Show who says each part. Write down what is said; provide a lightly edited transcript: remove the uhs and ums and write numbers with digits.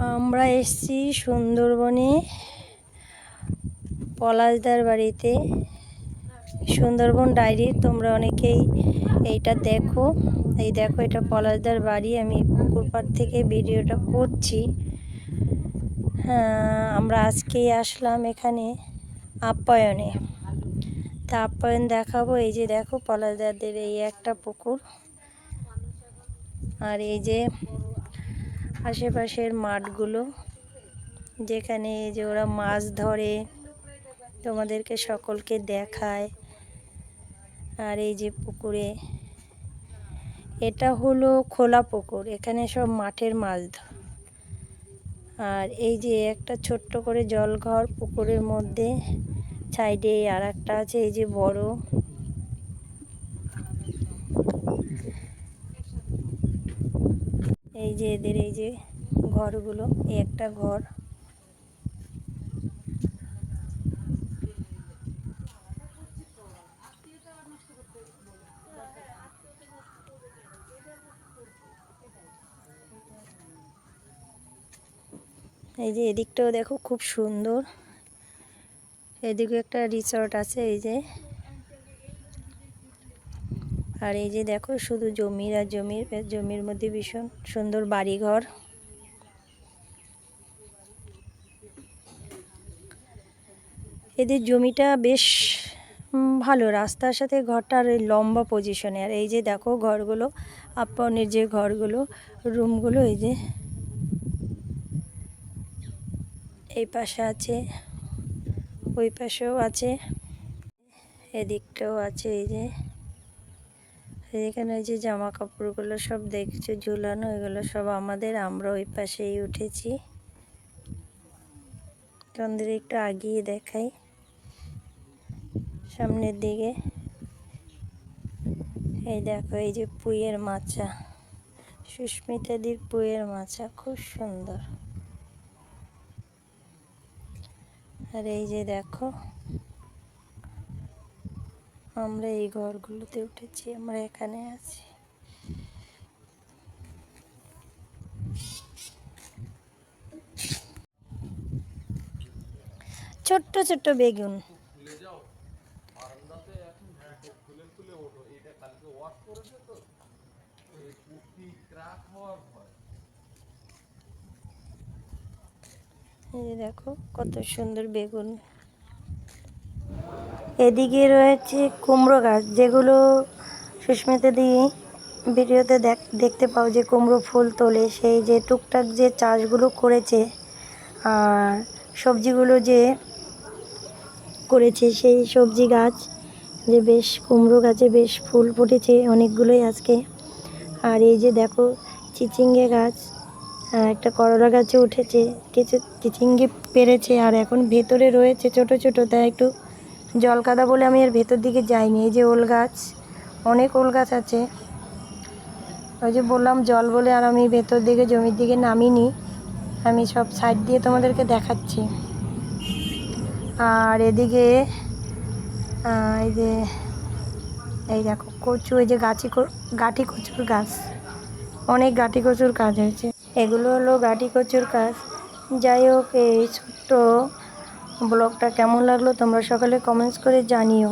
Speaker 1: আমরা এসেছি সুন্দরবনে পলাশদার বাড়িতে। সুন্দরবন ডায়েরি তোমরা অনেকেই এইটা দেখো। এই দেখো, এটা পলাশদার বাড়ি। আমি পুকুর পাড় থেকে ভিডিওটা করছি। আমরা আজকেই আসলাম এখানে আপ্যায়নে। তা আপ্যায়ন দেখাবো। এই যে দেখো পলাশদারদের এই একটা পুকুর, আর এই যে আশেপাশের মাঠগুলো যেখানে এই যে ওরা মাছ ধরে, তোমাদেরকে সকলকে দেখায়। আর এই যে পুকুরে, এটা হলো খোলা পুকুর, এখানে সব মাঠের মাছ। আর এই যে একটা ছোট্ট করে জলঘর পুকুরের মধ্যে, সাইডে আর একটা আছে এই যে বড়। এই যে এদের এই যে ঘরগুলো, এই একটা ঘর। এই যে এদিকটাও দেখো খুব সুন্দর। এদিকে একটা রিসর্ট আছে এই যে। আর এই যে দেখো শুধু জমির আর জমির মধ্যে ভীষণ সুন্দর বাড়িঘর। এদের জমিটা বেশ ভালো, রাস্তার সাথে ঘরটার লম্বা পজিশনে। আর এই যে দেখো ঘরগুলো, আপ্যায়নের যে ঘরগুলো, রুমগুলো, এই যে এই পাশে আছে, ওই পাশেও আছে, এদিকটাও আছে। এই যে এখানে যে জামা কাপড়গুলো সব দেখছো ঝুলানো, এগুলো সব আমাদের। আমরা ওই পাশেই উঠেছি। তোমাদের একটু আগিয়ে দেখাই সামনের দিকে। এই দেখো এই যে পুঁইয়ের মাচা, সুস্মিতাদির পুঁইয়ের মাচা, খুব সুন্দর। আর এই যে দেখো আমরা এই ঘরগুলোতে উঠেছি, আমরা এখানে আছি। ছোট্ট ছোট্ট বেগুন। এই দেখো কত সুন্দর বেগুন। এদিকে রয়েছে কুমড়ো গাছ, যেগুলো সুস্মিতা দি ভিডিওতে দেখতে পাও যে কুমড়ো ফুল তোলে। সেই যে টুকটাক যে চাষগুলো করেছে, আর সবজিগুলো যে করেছে, সেই সবজি গাছ যে বেশ কুমড়ো গাছে বেশ ফুল ফুটেছে অনেকগুলোই আজকে। আর এই যে দেখো চিচিঙ্গে গাছ, একটা করলা গাছে উঠেছে, কিছু চিচিঙ্গে পেরেছে আর এখন ভেতরে রয়েছে ছোট ছোট। তাই একটু জল কাদা বলে আমি এর ভেতর দিকে যাইনি। এই যে ওল গাছ, অনেক ওল গাছ আছে। ওই যে বললাম জল বলে আর আমি ভেতর দিকে জমির দিকে নামিনি, আমি সব সাইড দিয়ে তোমাদেরকে দেখাচ্ছি। আর এদিকে এই যে এই দেখো কচু, এই যে গাঠি কচুর গাছ, অনেক গাঠি কচুর কাজ হয়েছে। এগুলো হলো গাঠি কচুর কাজ। যাই হোক, এই ছোট্ট ব্লগটা কেমন লাগলো তোমরা সকালে কমেন্টস করে জানিও।